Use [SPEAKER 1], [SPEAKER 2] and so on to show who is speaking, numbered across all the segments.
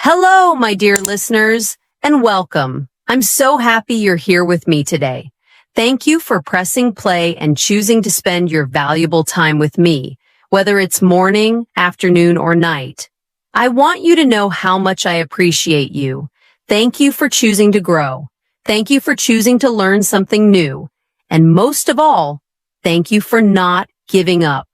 [SPEAKER 1] Hello, my dear listeners, and welcome. I'm so happy you're here with me today. Thank you for pressing play and choosing to spend your valuable time with me, whether it's morning, afternoon, or night. I want you to know how much I appreciate you. Thank you for choosing to grow. Thank you for choosing to learn something new. And most of all, thank you for not giving up.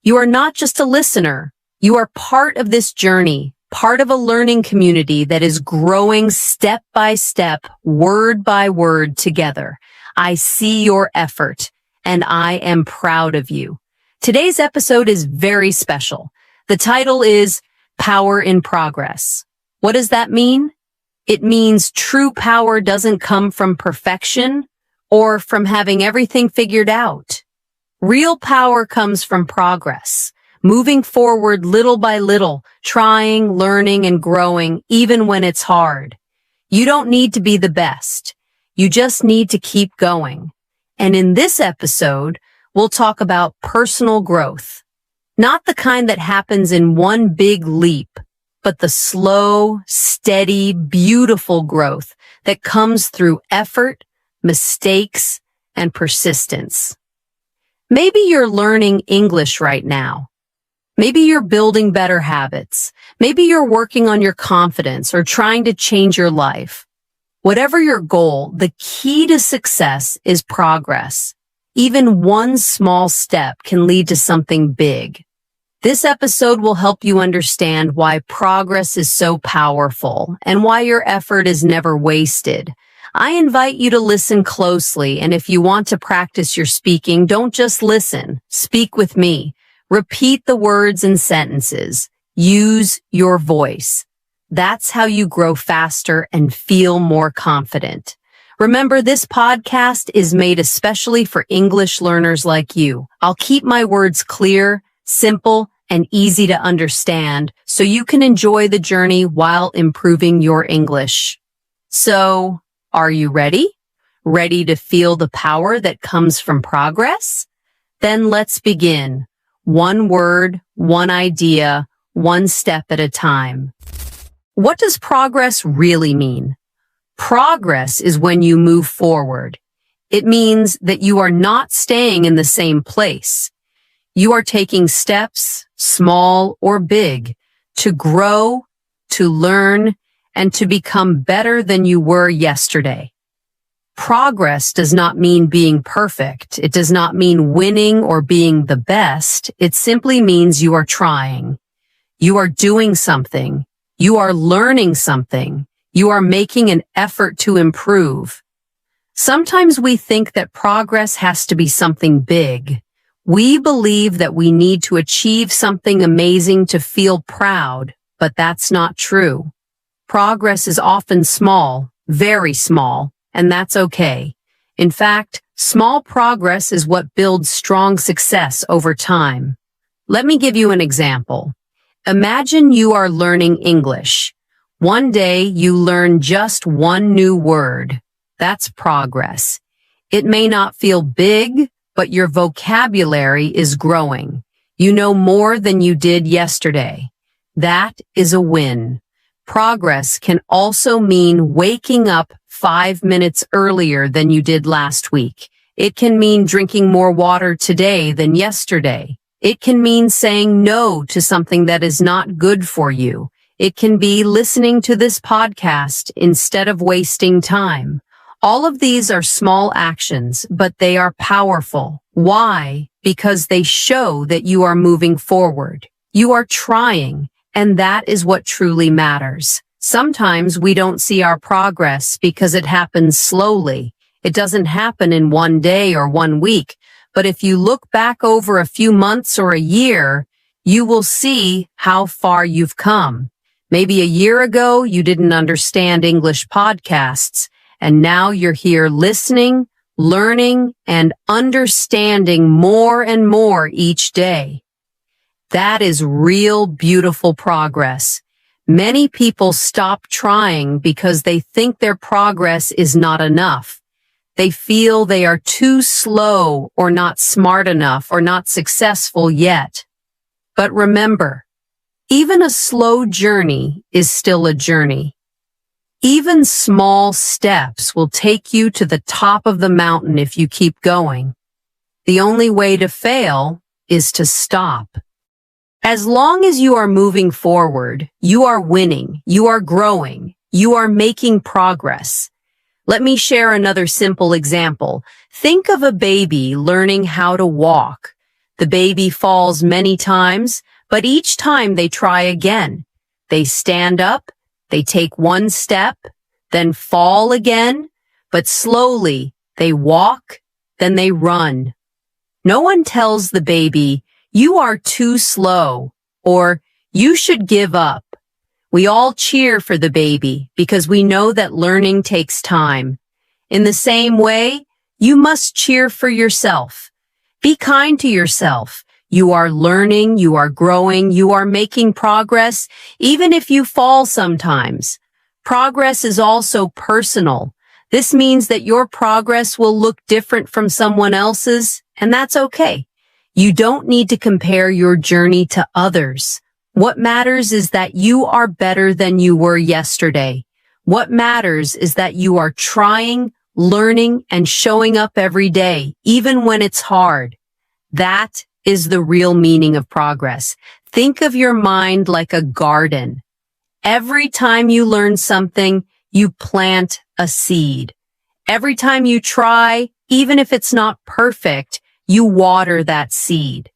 [SPEAKER 1] You are not just a listener. You are part of this journey, part of a learning community that is growing step by step, word by word together. I see your effort, and I am proud of you. Today's episode is very special. The title is Power in Progress. What does that mean? It means true power doesn't come from perfection or from having everything figured out. Real power comes from progress, moving forward little by little, trying, learning, and growing even when it's hard. You don't need to be the best. You just need to keep going. And in this episode, we'll talk about personal growth. Not the kind that happens in one big leap, but the slow, steady, beautiful growth that comes through effort, mistakes, and persistence. Maybe you're learning English right now. Maybe you're building better habits. Maybe you're working on your confidence or trying to change your life. Whatever your goal, the key to success is progress. Even one small step can lead to something big. This episode will help you understand why progress is so powerful and why your effort is never wasted. I invite you to listen closely, and if you want to practice your speaking, don't just listen. Speak with me. Repeat the words and sentences. Use your voice. That's how you grow faster and feel more confident. Remember, this podcast is made especially for English learners like you. I'll keep my words clear, simple, and easy to understand so you can enjoy the journey while improving your English. So, are you ready? Ready to feel the power that comes from progress? Then let's begin. One word, one idea, one step at a time. What does progress really mean? Progress is when you move forward. It means that you are not staying in the same place. You are taking steps, small or big, to grow, to learn, and to become better than you were yesterday. Progress does not mean being perfect. It does not mean winning or being the best. It simply means you are trying. You are doing something. You are learning something. You are making an effort to improve. Sometimes we think that progress has to be something big. We believe that we need to achieve something amazing to feel proud, but that's not true. Progress is often small, very small, and that's okay. In fact, small progress is what builds strong success over time. Let me give you an example. Imagine you are learning English. One day you learn just one new word. That's progress. It may not feel big, but your vocabulary is growing. You know more than you did yesterday. That is a win. Progress can also mean waking up 5 minutes earlier than you did last week. It can mean drinking more water today than yesterday. It can mean saying no to something that is not good for you. It can be listening to this podcast instead of wasting time. All of these are small actions, but they are powerful. Why? Because they show that you are moving forward. You are trying, and that is what truly matters. Sometimes we don't see our progress because it happens slowly. It doesn't happen in one day or 1 week. But if you look back over a few months or a year, you will see how far you've come. Maybe a year ago, you didn't understand English podcasts, and now you're here listening, learning, and understanding more and more each day. That is real, beautiful progress. Many people stop trying because they think their progress is not enough. They feel they are too slow or not smart enough or not successful yet. But remember, Even a slow journey is still a journey. Even small steps will take you to the top of the mountain if you keep going. The only way to fail is to stop. As long as you are moving forward, you are winning, you are growing, you are making progress. Let me share another simple example. Think of a baby learning how to walk. The baby falls many times, but each time they try again. They stand up, they take one step, then fall again, but slowly they walk, then they run. No one tells the baby, "You are too slow," or "You should give up." We all cheer for the baby because we know that learning takes time. In the same way, you must cheer for yourself. Be kind to yourself. You are learning, you are growing, you are making progress, even if you fall sometimes. Progress is also personal. This means that your progress will look different from someone else's, and that's okay. You don't need to compare your journey to others. What matters is that you are better than you were yesterday. What matters is that you are trying, learning, and showing up every day, even when it's hard. That is the real meaning of progress. Think of your mind like a garden. Every time you learn something, you plant a seed. Every time you try, even if it's not perfect, you water that seed.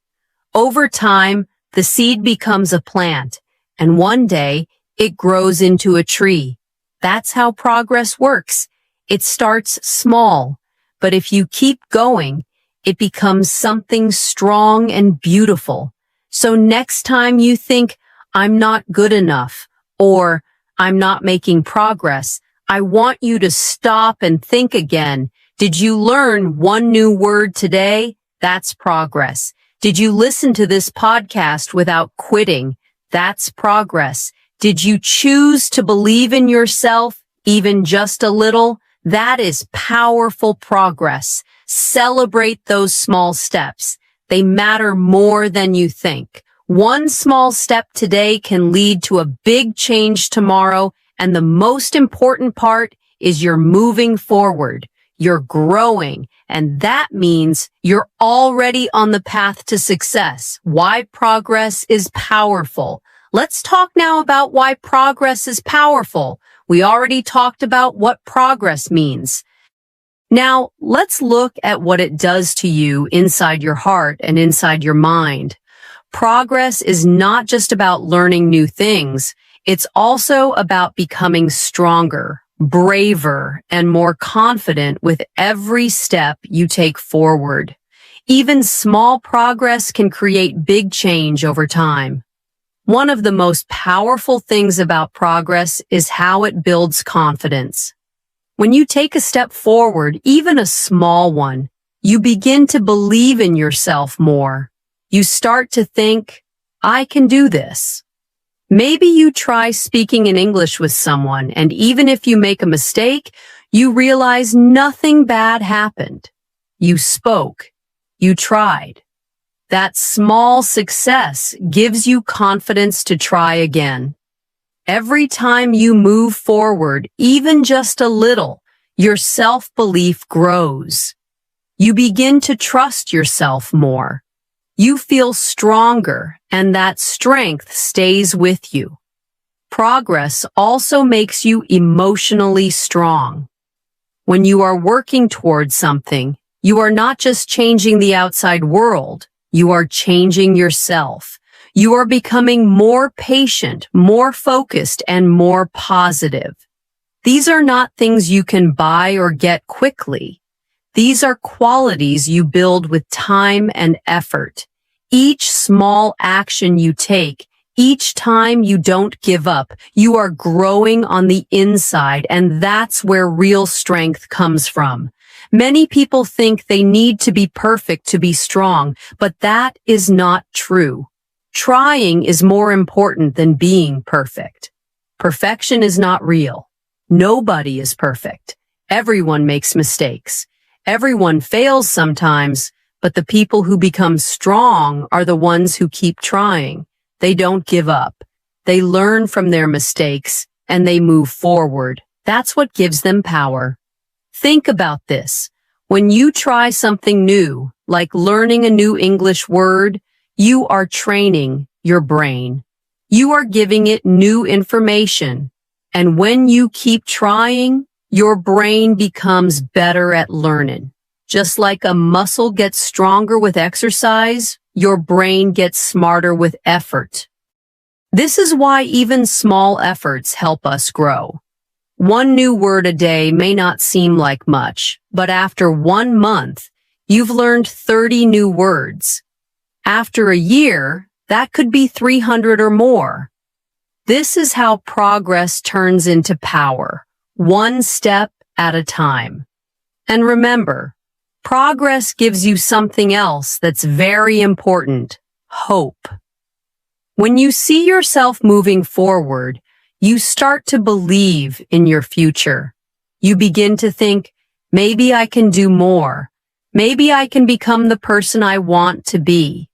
[SPEAKER 1] Over time, the seed becomes a plant, and one day it grows into a tree. That's how progress works. It starts small, but if you keep going, it becomes something strong and beautiful. So next time you think, "I'm not good enough," or "I'm not making progress," I want you to stop and think again. Did you learn one new word today? That's progress. Did you listen to this podcast without quitting? That's progress. Did you choose to believe in yourself, even just a little? That is powerful progress. Celebrate those small steps. They matter more than you think. One small step today can lead to a big change tomorrow, and the most important part is you're moving forward. You're growing, and that means you're already on the path to success. Why progress is powerful. Let's talk now about why progress is powerful. We already talked about what progress means. Now, let's look at what it does to you inside your heart and inside your mind. Progress is not just about learning new things. It's also about becoming stronger, braver, and more confident with every step you take forward. Even small progress can create big change over time. One of the most powerful things about progress is how it builds confidence. When you take a step forward, even a small one, you begin to believe in yourself more. You start to think, "I can do this." Maybe you try speaking in English with someone, and even if you make a mistake, you realize nothing bad happened. You spoke. You tried. That small success gives you confidence to try again. Every time you move forward, even just a little, your self-belief grows. You begin to trust yourself more. You feel stronger, and that strength stays with you. Progress also makes you emotionally strong. When you are working towards something, you are not just changing the outside world, you are changing yourself. You are becoming more patient, more focused, and more positive. These are not things you can buy or get quickly. These are qualities you build with time and effort. Each small action you take, each time you don't give up, you are growing on the inside, and that's where real strength comes from. Many people think they need to be perfect to be strong, but that is not true. Trying is more important than being perfect. Perfection is not real. Nobody is perfect. Everyone makes mistakes. Everyone fails sometimes, but the people who become strong are the ones who keep trying. They don't give up. they learn from their mistakes, and they move forward. That's what gives them power. Think about this. When you try something new, like learning a new English word, you are training your brain. You are giving it new information. And when you keep trying, your brain becomes better at learning. Just like a muscle gets stronger with exercise, your brain gets smarter with effort. This is why even small efforts help us grow. One new word a day may not seem like much, but after 1 month, you've learned 30 new words. After a year, that could be 300 or more. This is how progress turns into power, one step at a time. And remember, progress gives you something else that's very important, hope. When you see yourself moving forward, you start to believe in your future. You begin to think, maybe I can do more. Maybe I can become the person I want to be.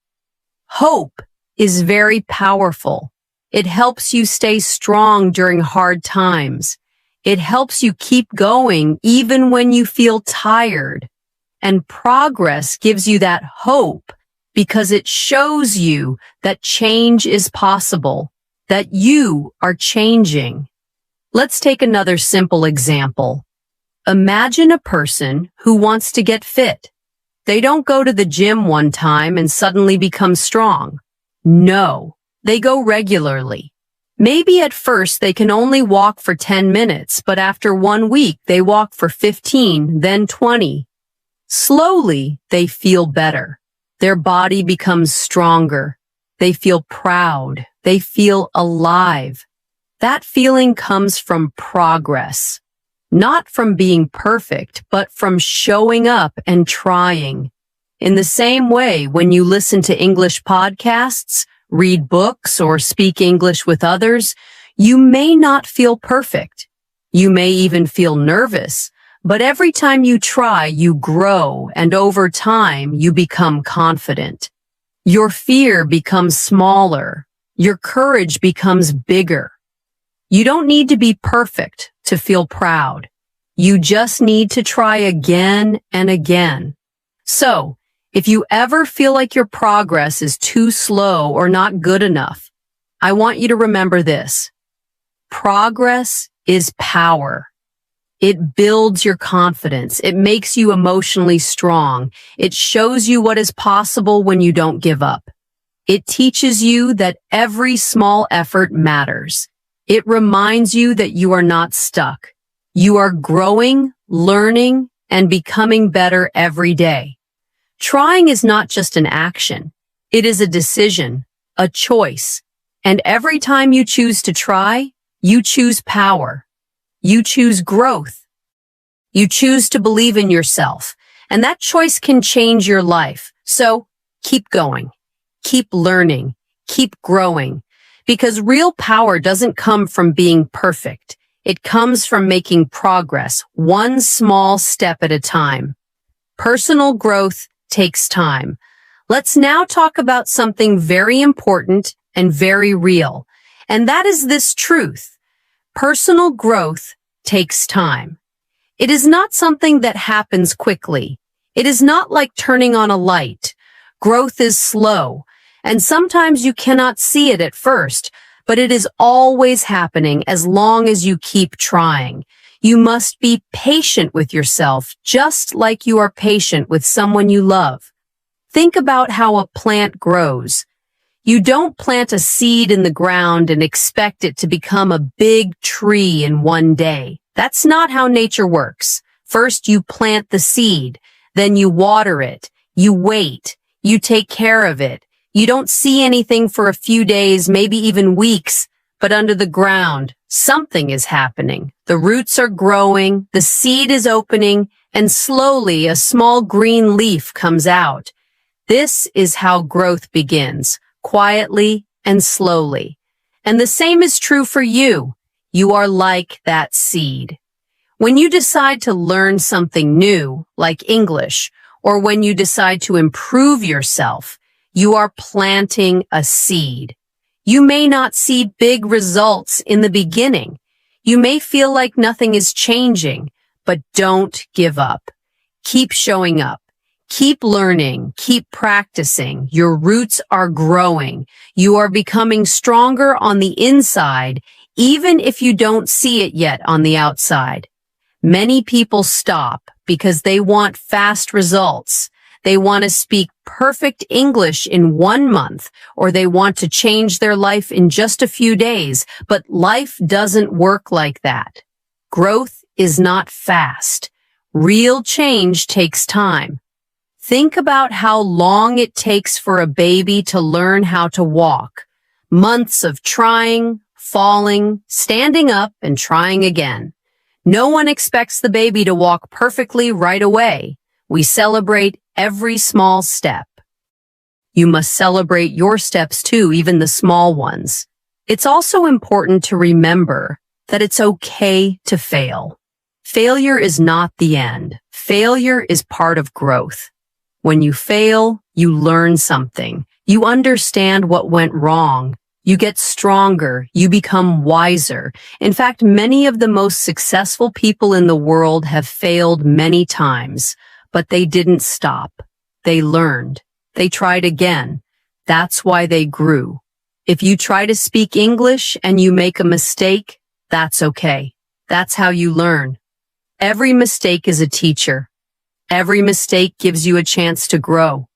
[SPEAKER 1] Hope is very powerful. It helps you stay strong during hard times. It helps you keep going even when you feel tired. And progress gives you that hope because it shows you that change is possible, that you are changing. Let's take another simple example. Imagine a person who wants to get fit. They don't go to the gym one time and suddenly become strong. No, they go regularly. Maybe at first they can only walk for 10 minutes, but after 1 week they walk for 15, then 20. Slowly, they feel better. Their body becomes stronger. They feel proud. They feel alive. That feeling comes from progress. Not from being perfect, but from showing up and trying. In the same way, when you listen to English podcasts, read books, or speak English with others, you may not feel perfect. You may even feel nervous. But every time you try, you grow, and over time, you become confident. Your fear becomes smaller. Your courage becomes bigger. You don't need to be perfect to feel proud. You just need to try again and again. So, if you ever feel like your progress is too slow or not good enough, I want you to remember this. Progress is power. It builds your confidence. It makes you emotionally strong. It shows you what is possible when you don't give up. It teaches you that every small effort matters. It reminds you that you are not stuck. You are growing, learning, and becoming better every day. Trying is not just an action. It is a decision, a choice. And every time you choose to try, you choose power. You choose growth. You choose to believe in yourself. And that choice can change your life. So keep going. Keep learning. Keep growing. Because real power doesn't come from being perfect. It comes from making progress, one small step at a time. Personal growth takes time. Let's now talk about something very important and very real. And that is this truth. Personal growth takes time. It is not something that happens quickly. It is not like turning on a light. Growth is slow, and sometimes you cannot see it at first, but it is always happening as long as you keep trying. You must be patient with yourself, just like you are patient with someone you love. Think about how a plant grows. You don't plant a seed in the ground and expect it to become a big tree in one day. That's not how nature works. First, you plant the seed, then you water it, you wait, you take care of it. You don't see anything for a few days, maybe even weeks, but under the ground, something is happening. The roots are growing, the seed is opening, and slowly a small green leaf comes out. This is how growth begins. Quietly and slowly. And the same is true for you. You are like that seed. When you decide to learn something new, like English, or when you decide to improve yourself, you are planting a seed. You may not see big results in the beginning. You may feel like nothing is changing, but don't give up. Keep showing up. Keep learning. Keep practicing. Your roots are growing. You are becoming stronger on the inside, even if you don't see it yet on the outside. Many people stop because they want fast results. They want to speak perfect English in 1 month, or they want to change their life in just a few days, but life doesn't work like that. Growth is not fast. Real change takes time. Think about how long it takes for a baby to learn how to walk. Months of trying, falling, standing up, and trying again. No one expects the baby to walk perfectly right away. We celebrate every small step. You must celebrate your steps too, even the small ones. It's also important to remember that it's okay to fail. Failure is not the end. Failure is part of growth. When you fail, you learn something. You understand what went wrong. You get stronger. You become wiser. In fact, many of the most successful people in the world have failed many times, but they didn't stop. They learned. They tried again. That's why they grew. If you try to speak English and you make a mistake, that's okay. That's how you learn. Every mistake is a teacher. Every mistake gives you a chance to grow.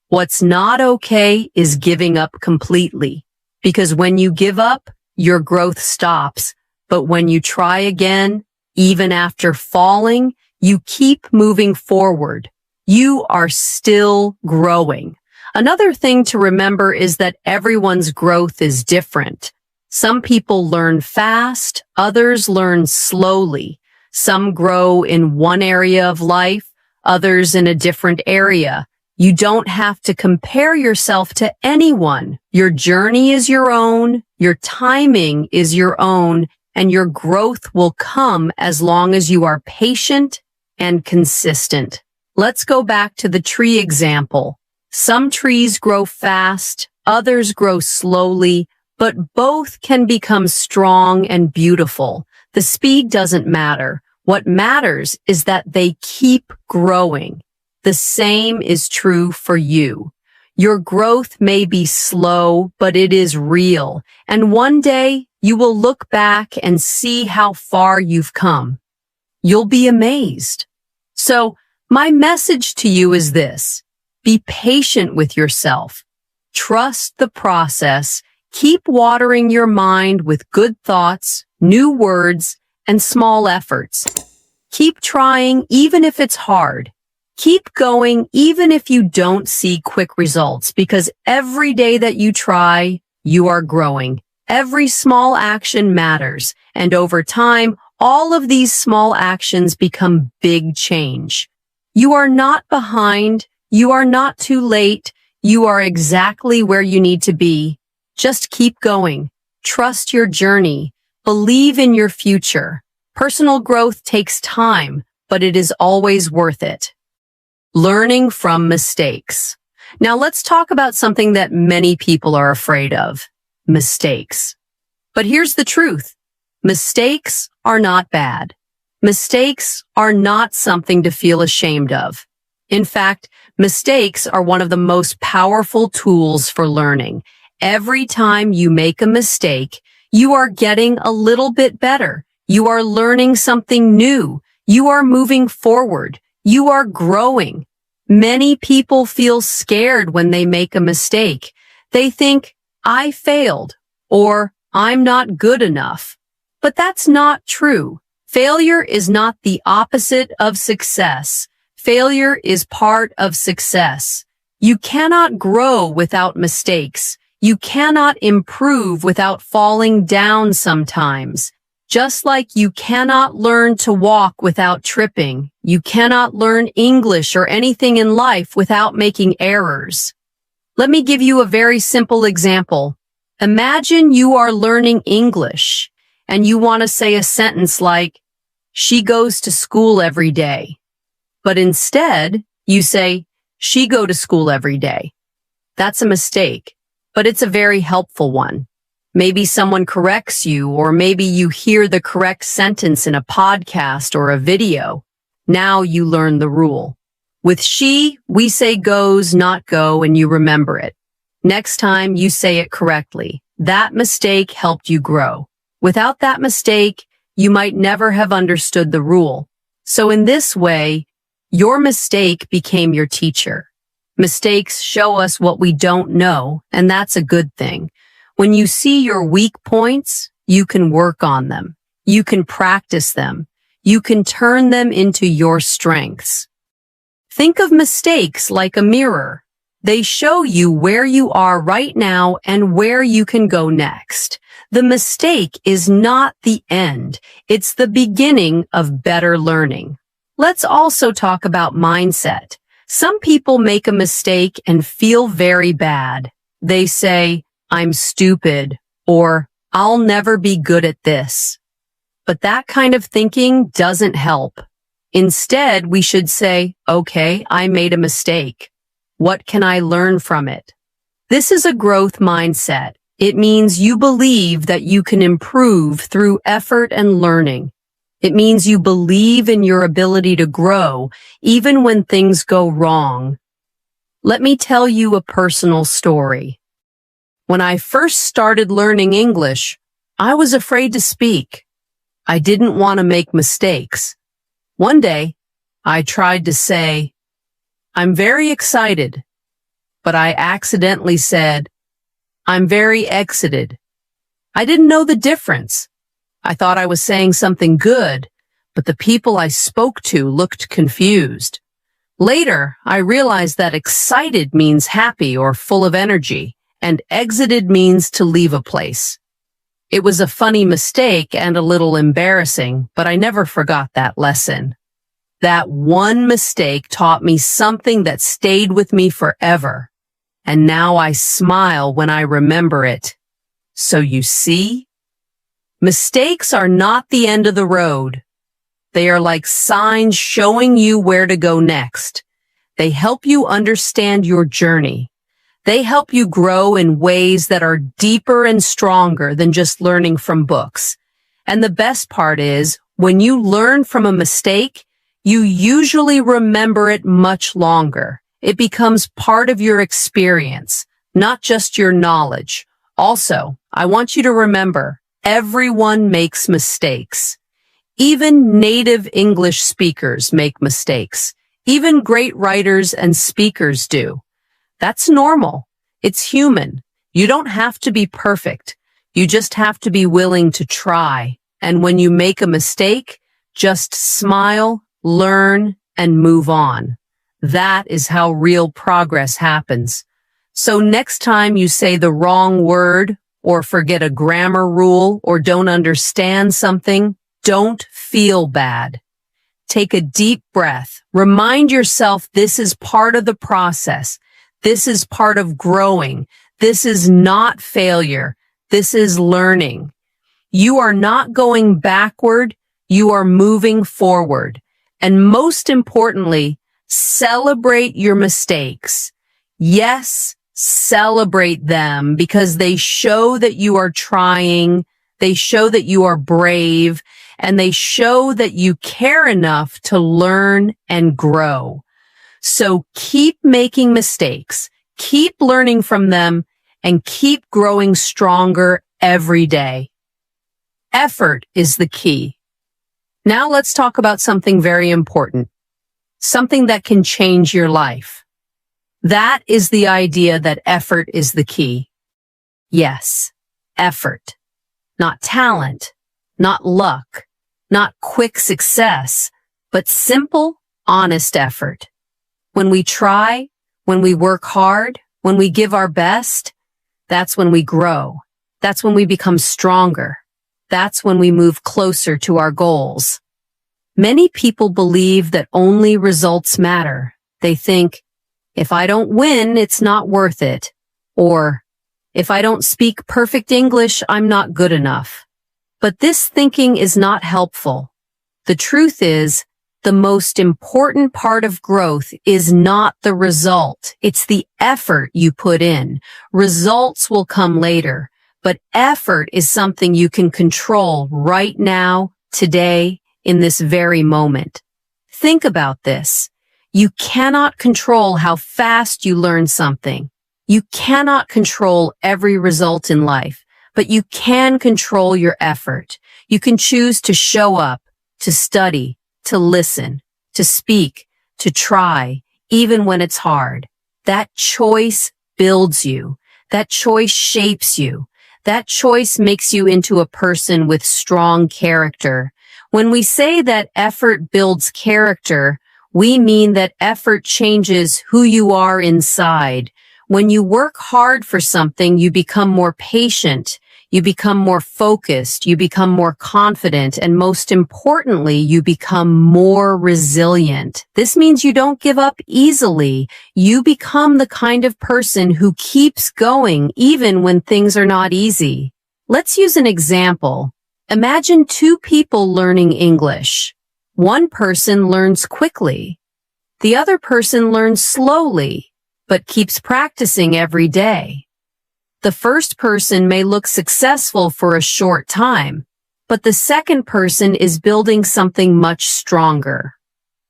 [SPEAKER 1] What's not okay is giving up completely. Because when you give up, your growth stops. But when you try again, even after falling, you keep moving forward. You are still growing. Another thing to remember is that everyone's growth is different. Some people learn fast, others learn slowly. Some grow in one area of life, others in a different area. You don't have to compare yourself to anyone. Your journey is your own, your timing is your own, and your growth will come as long as you are patient and consistent. Let's go back to the tree example. Some trees grow fast, others grow slowly, but both can become strong and beautiful. The speed doesn't matter. What matters is that they keep growing. The same is true for you. Your growth may be slow, but it is real. And one day you will look back and see how far you've come. You'll be amazed. So my message to you is this. Be patient with yourself. Trust the process. Keep watering your mind with good thoughts, new words, and small efforts. Keep trying even if it's hard. Keep going even if you don't see quick results, because every day that you try, you are growing. Every small action matters, and over time, all of these small actions become big change. You are not behind. You are not too late. You are exactly where you need to be. Just keep going. Trust your journey. Believe in your future. Personal growth takes time, but it is always worth it. Learning from mistakes. Now let's talk about something that many people are afraid of. Mistakes. But here's the truth. Mistakes are not bad. Mistakes are not something to feel ashamed of. In fact, mistakes are one of the most powerful tools for learning. Every time you make a mistake, you are getting a little bit better. You are learning something new. You are moving forward. You are growing. Many people feel scared when they make a mistake. They think, I failed, or I'm not good enough. But that's not true. Failure is not the opposite of success. Failure is part of success. You cannot grow without mistakes. You cannot improve without falling down sometimes. Just like you cannot learn to walk without tripping, you cannot learn English or anything in life without making errors. Let me give you a very simple example. Imagine you are learning English and you want to say a sentence like, she goes to school every day. But instead, you say, she go to school every day. That's a mistake, but it's a very helpful one. Maybe someone corrects you, or maybe you hear the correct sentence in a podcast or a video. Now you learn the rule. With she, we say goes, not go, and you remember it. Next time you say it correctly. That mistake helped you grow. Without that mistake, you might never have understood the rule. So in this way, your mistake became your teacher. Mistakes show us what we don't know, and that's a good thing. When you see your weak points, you can work on them. You can practice them. You can turn them into your strengths. Think of mistakes like a mirror. They show you where you are right now and where you can go next. The mistake is not the end. It's the beginning of better learning. Let's also talk about mindset. Some people make a mistake and feel very bad. They say, I'm stupid, or I'll never be good at this. But that kind of thinking doesn't help. Instead, we should say, okay, I made a mistake. What can I learn from it? This is a growth mindset. It means you believe that you can improve through effort and learning. It means you believe in your ability to grow, even when things go wrong. Let me tell you a personal story. When I first started learning English, I was afraid to speak. I didn't want to make mistakes. One day, I tried to say, I'm very excited, but I accidentally said, I'm very exited. I didn't know the difference. I thought I was saying something good, but the people I spoke to looked confused. Later, I realized that excited means happy or full of energy, and exited means to leave a place. It was a funny mistake and a little embarrassing, but I never forgot that lesson. That one mistake taught me something that stayed with me forever, and now I smile when I remember it. So you see, mistakes are not the end of the road. They are like signs showing you where to go next. They help you understand your journey. They help you grow in ways that are deeper and stronger than just learning from books. And the best part is, when you learn from a mistake, you usually remember it much longer. It becomes part of your experience, not just your knowledge. Also, I want you to remember, everyone makes mistakes. Even native English speakers make mistakes. Even great writers and speakers do. That's normal. It's human. You don't have to be perfect. You just have to be willing to try. And when you make a mistake, just smile, learn, and move on. That is how real progress happens. So next time you say the wrong word, or forget a grammar rule, or don't understand something, don't feel bad. Take a deep breath. Remind yourself this is part of the process. This is part of growing. This is not failure. This is learning. You are not going backward. You are moving forward. And most importantly, celebrate your mistakes. Yes, celebrate them because they show that you are trying. They show that you are brave, and they show that you care enough to learn and grow. So keep making mistakes, keep learning from them, and keep growing stronger every day. Effort is the key. Now let's talk about something very important, something that can change your life. That is the idea that effort is the key. Yes, effort. Not talent, not luck, not quick success, but simple, honest effort. When we try, when we work hard, when we give our best, that's when we grow. That's when we become stronger. That's when we move closer to our goals. Many people believe that only results matter. They think, if I don't win, it's not worth it. Or, if I don't speak perfect English, I'm not good enough. But this thinking is not helpful. The truth is, the most important part of growth is not the result. It's the effort you put in. Results will come later, But effort is something you can control right now, today, in this very moment. Think about this. You cannot control how fast you learn something. You cannot control every result in life, but you can control your effort. You can choose to show up, to study, to listen, to speak, to try, even when it's hard. That choice builds you. That choice shapes you. That choice makes you into a person with strong character. When we say that effort builds character, we mean that effort changes who you are inside. When you work hard for something, you become more patient, you become more focused, you become more confident, and most importantly, you become more resilient. This means you don't give up easily. You become the kind of person who keeps going even when things are not easy. Let's use an example. Imagine two people learning English. One person learns quickly. The other person learns slowly, but keeps practicing every day. The first person may look successful for a short time, but the second person is building something much stronger.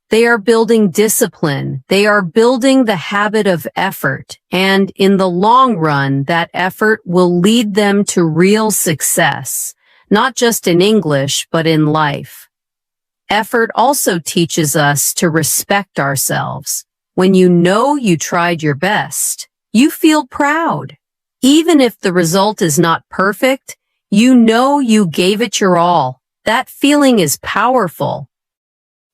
[SPEAKER 1] They are building discipline. They are building the habit of effort, and in the long run, that effort will lead them to real success, not just in English, but in life. Effort also teaches us to respect ourselves. When you know you tried your best, you feel proud. Even if the result is not perfect, you know you gave it your all. That feeling is powerful.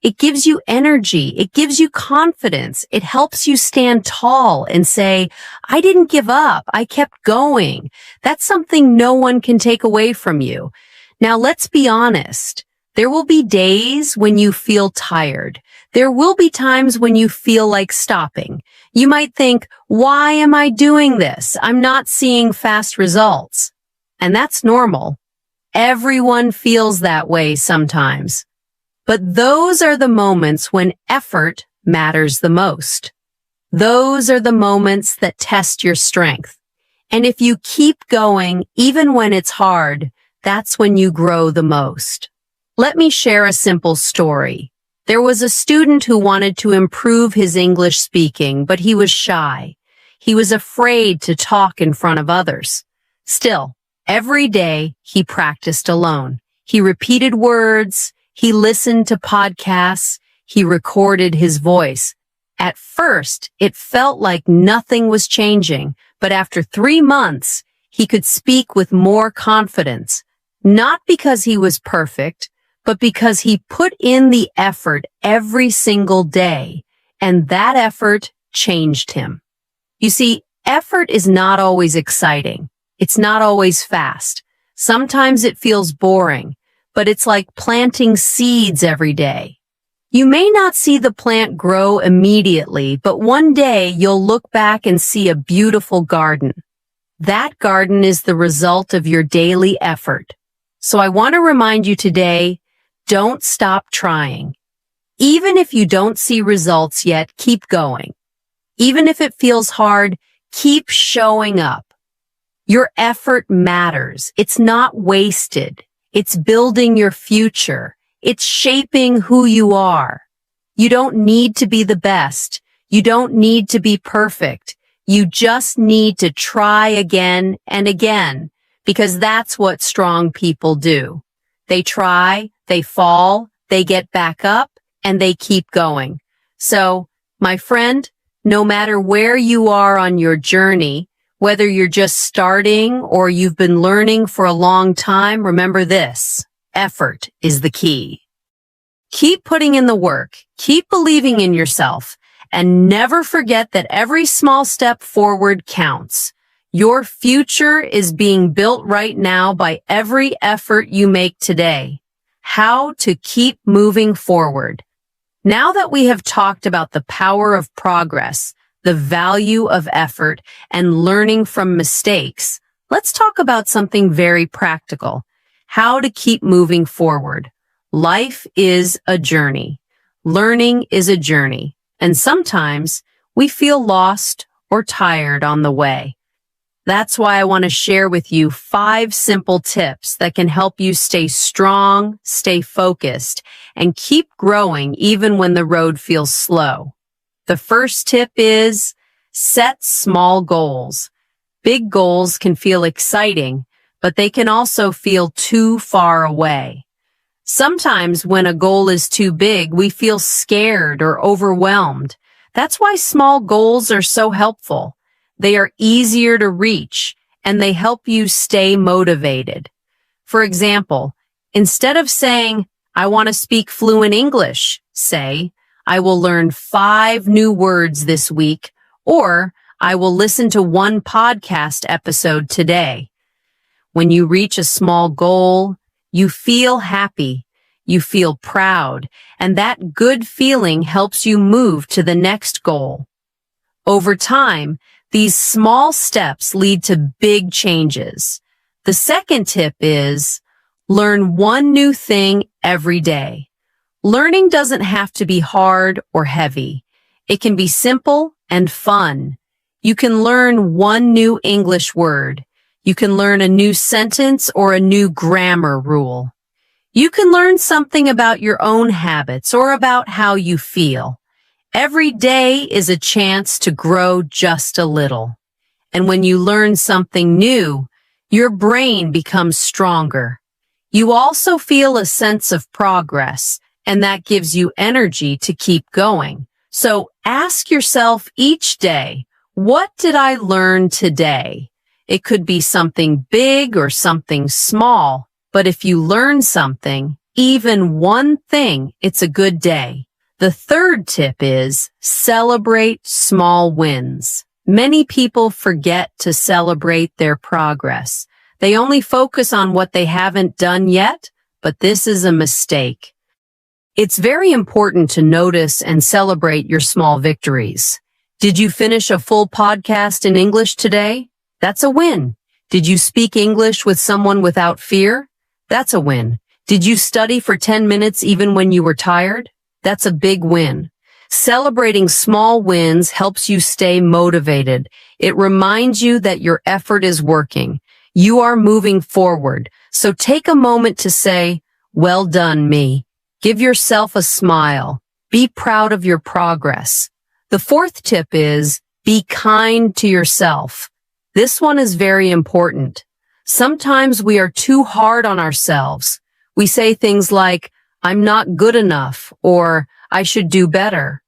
[SPEAKER 1] It gives you energy. It gives you confidence. It helps you stand tall and say, I didn't give up. I kept going. That's something no one can take away from you. Now, let's be honest. There will be days when you feel tired. There will be times when you feel like stopping. You might think, why am I doing this? I'm not seeing fast results. And that's normal. Everyone feels that way sometimes. But those are the moments when effort matters the most. Those are the moments that test your strength. And if you keep going, even when it's hard, that's when you grow the most. Let me share a simple story. There was a student who wanted to improve his English speaking, but he was shy. He was afraid to talk in front of others. Still, every day he practiced alone. He repeated words, he listened to podcasts, he recorded his voice. At first, it felt like nothing was changing, but after 3 months, he could speak with more confidence. Not because he was perfect, but because he put in the effort every single day, and that effort changed him. You see, effort is not always exciting. It's not always fast. Sometimes it feels boring, but it's like planting seeds every day. You may not see the plant grow immediately, but one day you'll look back and see a beautiful garden. That garden is the result of your daily effort. So I want to remind you today, don't stop trying. Even if you don't see results yet, keep going. Even if it feels hard, keep showing up. Your effort matters. It's not wasted. It's building your future. It's shaping who you are. You don't need to be the best. You don't need to be perfect. You just need to try again and again, because that's what strong people do. They try, they fall, they get back up, and they keep going. So, my friend, no matter where you are on your journey, whether you're just starting or you've been learning for a long time, remember this: effort is the key. Keep putting in the work, keep believing in yourself, and never forget that every small step forward counts. Your future is being built right now by every effort you make today. How to keep moving forward. Now that we have talked about the power of progress, the value of effort, and learning from mistakes, let's talk about something very practical: how to keep moving forward. Life is a journey. Learning is a journey. And sometimes we feel lost or tired on the way. That's why I want to share with you 5 simple tips that can help you stay strong, stay focused, and keep growing even when the road feels slow. The first tip is set small goals. Big goals can feel exciting, but they can also feel too far away. Sometimes when a goal is too big, we feel scared or overwhelmed. That's why small goals are so helpful. They are easier to reach, and they help you stay motivated. For example, instead of saying, I want to speak fluent English, say, I will learn 5 new words this week, or I will listen to 1 podcast episode today. When you reach a small goal, you feel happy, you feel proud, and that good feeling helps you move to the next goal. Over time, these small steps lead to big changes. The second tip is learn 1 new thing every day. Learning doesn't have to be hard or heavy. It can be simple and fun. You can learn 1 new English word. You can learn a new sentence or a new grammar rule. You can learn something about your own habits or about how you feel. Every day is a chance to grow just a little. And when you learn something new, your brain becomes stronger. You also feel a sense of progress, and that gives you energy to keep going. So ask yourself each day, what did I learn today? It could be something big or something small, but if you learn something, even 1 thing, it's a good day. The third tip is celebrate small wins. Many people forget to celebrate their progress. They only focus on what they haven't done yet, but this is a mistake. It's very important to notice and celebrate your small victories. Did you finish a full podcast in English today? That's a win. Did you speak English with someone without fear? That's a win. Did you study for 10 minutes even when you were tired? That's a big win. Celebrating small wins helps you stay motivated. It reminds you that your effort is working. You are moving forward. So take a moment to say, well done, me. Give yourself a smile. Be proud of your progress. The fourth tip is be kind to yourself. This one is very important. Sometimes we are too hard on ourselves. We say things like, I'm not good enough, or I should do better.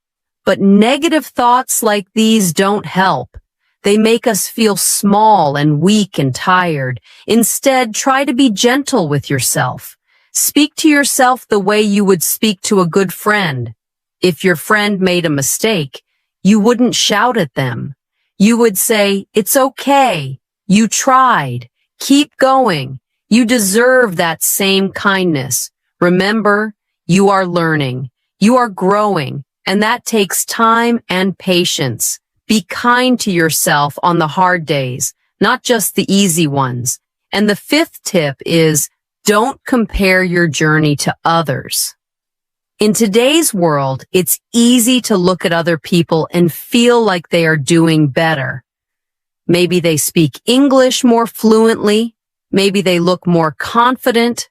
[SPEAKER 1] But negative thoughts like these don't help. They make us feel small and weak and tired. Instead, try to be gentle with yourself. Speak to yourself the way you would speak to a good friend. If your friend made a mistake, you wouldn't shout at them. You would say, it's okay. You tried. Keep going. You deserve that same kindness. Remember, you are learning, you are growing, and that takes time and patience. Be kind to yourself on the hard days, not just the easy ones. And the fifth tip is don't compare your journey to others. In today's world, it's easy to look at other people and feel like they are doing better. Maybe they speak English more fluently. Maybe they look more confident.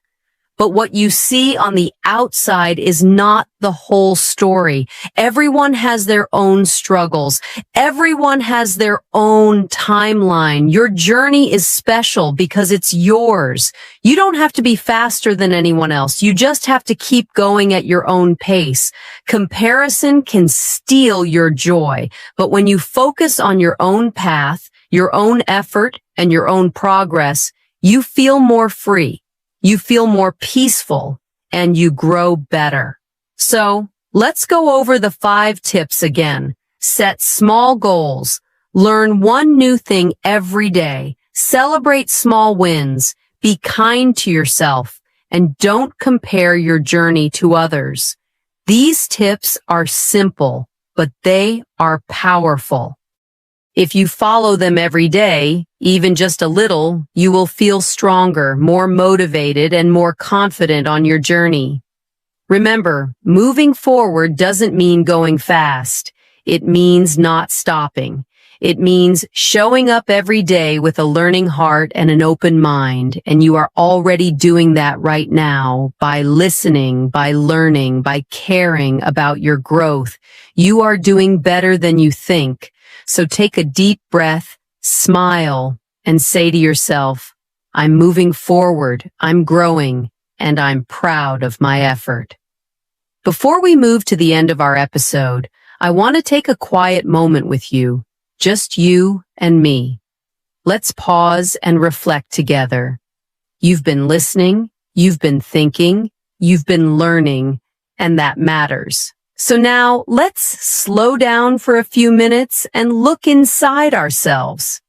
[SPEAKER 1] But what you see on the outside is not the whole story. Everyone has their own struggles. Everyone has their own timeline. Your journey is special because it's yours. You don't have to be faster than anyone else. You just have to keep going at your own pace. Comparison can steal your joy. But when you focus on your own path, your own effort, and your own progress, you feel more free. You feel more peaceful, and you grow better. So, let's go over the 5 tips again. Set small goals. Learn 1 new thing every day. Celebrate small wins. Be kind to yourself. And don't compare your journey to others. These tips are simple, but they are powerful. If you follow them every day, even just a little, you will feel stronger, more motivated, and more confident on your journey. Remember, moving forward doesn't mean going fast. It means not stopping. It means showing up every day with a learning heart and an open mind, and you are already doing that right now by listening, by learning, by caring about your growth. You are doing better than you think. So take a deep breath, smile, and say to yourself, I'm moving forward, I'm growing, and I'm proud of my effort. Before we move to the end of our episode, I want to take a quiet moment with you. Just you and me. Let's pause and reflect together. You've been listening, you've been thinking, you've been learning, and that matters. So now let's slow down for a few minutes and look inside ourselves.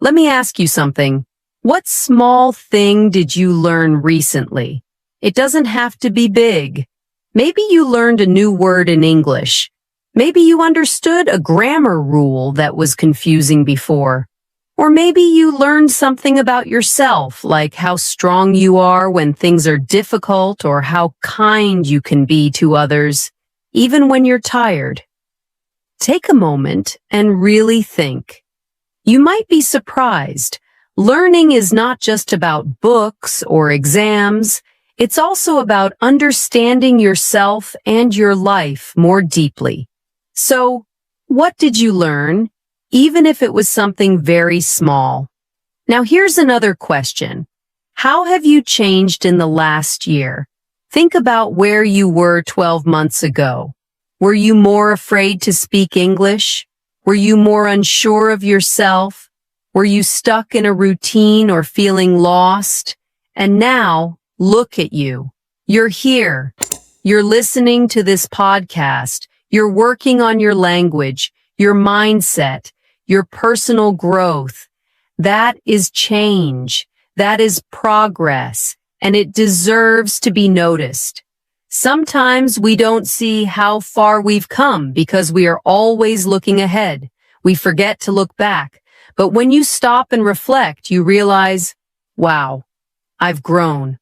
[SPEAKER 1] Let me ask you something. What small thing did you learn recently? It doesn't have to be big. Maybe you learned a new word in English. Maybe you understood a grammar rule that was confusing before. Or maybe you learned something about yourself, like how strong you are when things are difficult or how kind you can be to others, even when you're tired. Take a moment and really think. You might be surprised. Learning is not just about books or exams. It's also about understanding yourself and your life more deeply. So, what did you learn, even if it was something very small? Now here's another question. How have you changed in the last year? Think about where you were 12 months ago. Were you more afraid to speak English? Were you more unsure of yourself? Were you stuck in a routine or feeling lost? And now, look at you. You're here. You're listening to this podcast. You're working on your language, your mindset, your personal growth. That is change. That is progress, and it deserves to be noticed. Sometimes we don't see how far we've come because we are always looking ahead. We forget to look back. But when you stop and reflect, you realize, wow, I've grown.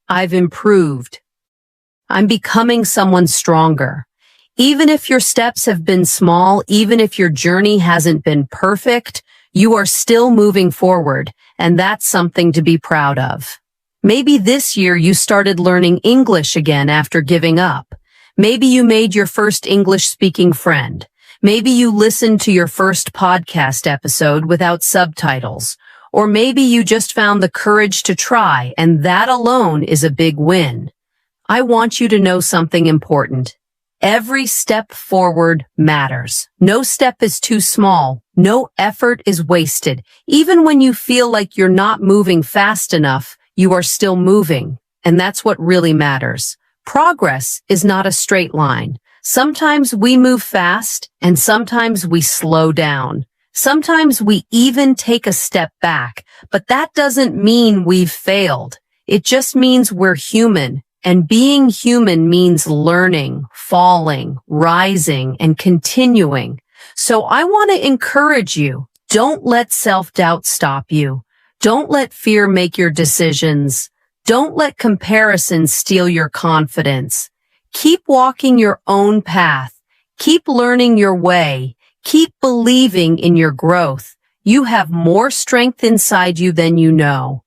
[SPEAKER 1] I've improved. I'm becoming someone stronger. Even if your steps have been small, even if your journey hasn't been perfect, you are still moving forward, and that's something to be proud of. Maybe this year you started learning English again after giving up. Maybe you made your first English-speaking friend. Maybe you listened to your first podcast episode without subtitles. Or maybe you just found the courage to try, and that alone is a big win. I want you to know something important. Every step forward matters. No step is too small. No effort is wasted. Even when you feel like you're not moving fast enough, you are still moving. And that's what really matters. Progress is not a straight line. Sometimes we move fast and sometimes we slow down. Sometimes we even take a step back, but that doesn't mean we've failed. It just means we're human. And being human means learning, falling, rising, and continuing. So I want to encourage you. Don't let self-doubt stop you. Don't let fear make your decisions. Don't let comparison steal your confidence. Keep walking your own path. Keep learning your way. Keep believing in your growth. You have more strength inside you than you know.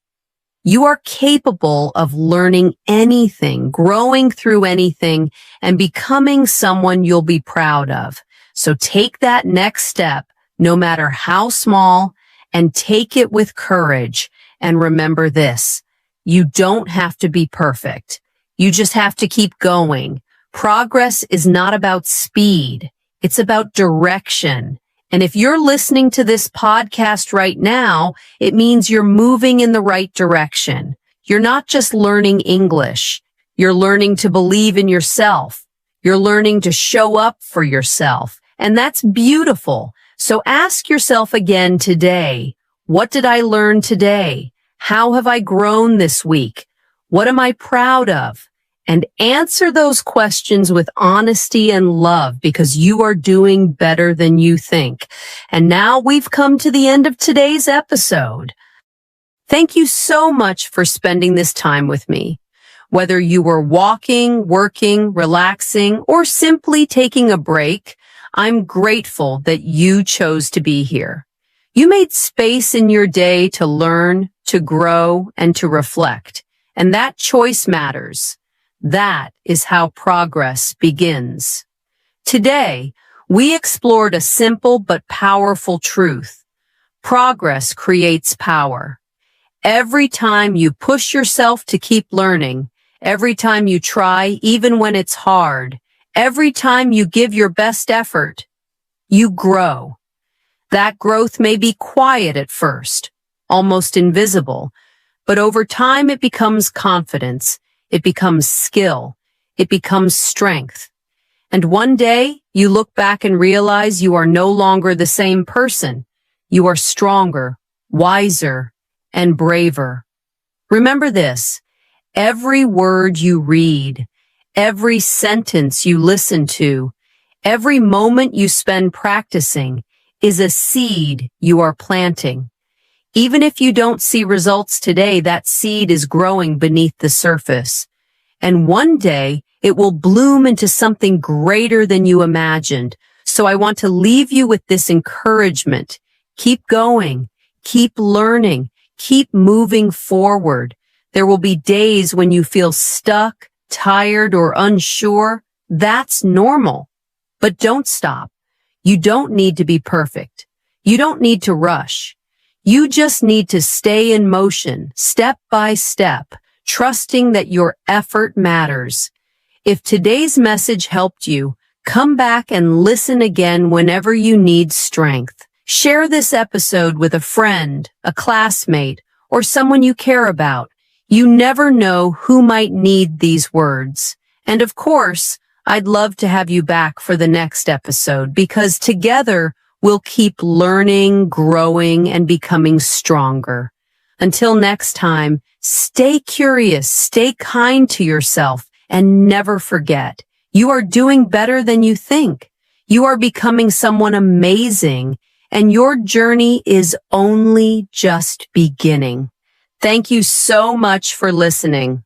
[SPEAKER 1] You are capable of learning anything, growing through anything, and becoming someone you'll be proud of. So take that next step, no matter how small, and take it with courage. And remember this, you don't have to be perfect. You just have to keep going. Progress is not about speed. It's about direction. And if you're listening to this podcast right now, it means you're moving in the right direction. You're not just learning English. You're learning to believe in yourself. You're learning to show up for yourself. And that's beautiful. So ask yourself again today, what did I learn today? How have I grown this week? What am I proud of? And answer those questions with honesty and love because you are doing better than you think. And now we've come to the end of today's episode. Thank you so much for spending this time with me. Whether you were walking, working, relaxing, or simply taking a break, I'm grateful that you chose to be here. You made space in your day to learn, to grow, and to reflect. And that choice matters. That is how progress begins. Today, we explored a simple but powerful truth. Progress creates power. Every time you push yourself to keep learning, every time you try, even when it's hard, every time you give your best effort, you grow. That growth may be quiet at first, almost invisible, but over time it becomes confidence, it becomes skill, it becomes strength. And one day you look back and realize you are no longer the same person. You are stronger, wiser, and braver. Remember this, every word you read, every sentence you listen to, every moment you spend practicing is a seed you are planting. Even if you don't see results today, that seed is growing beneath the surface. And one day, it will bloom into something greater than you imagined. So I want to leave you with this encouragement. Keep going, keep learning, keep moving forward. There will be days when you feel stuck, tired, or unsure. That's normal. But don't stop. You don't need to be perfect. You don't need to rush. You just need to stay in motion, step by step, trusting that your effort matters. If today's message helped you, come back and listen again whenever you need strength. Share this episode with a friend, a classmate, or someone you care about. You never know who might need these words. And of course, I'd love to have you back for the next episode because together we'll keep learning, growing, and becoming stronger. Until next time, stay curious, stay kind to yourself, and never forget, you are doing better than you think. You are becoming someone amazing, and your journey is only just beginning. Thank you so much for listening.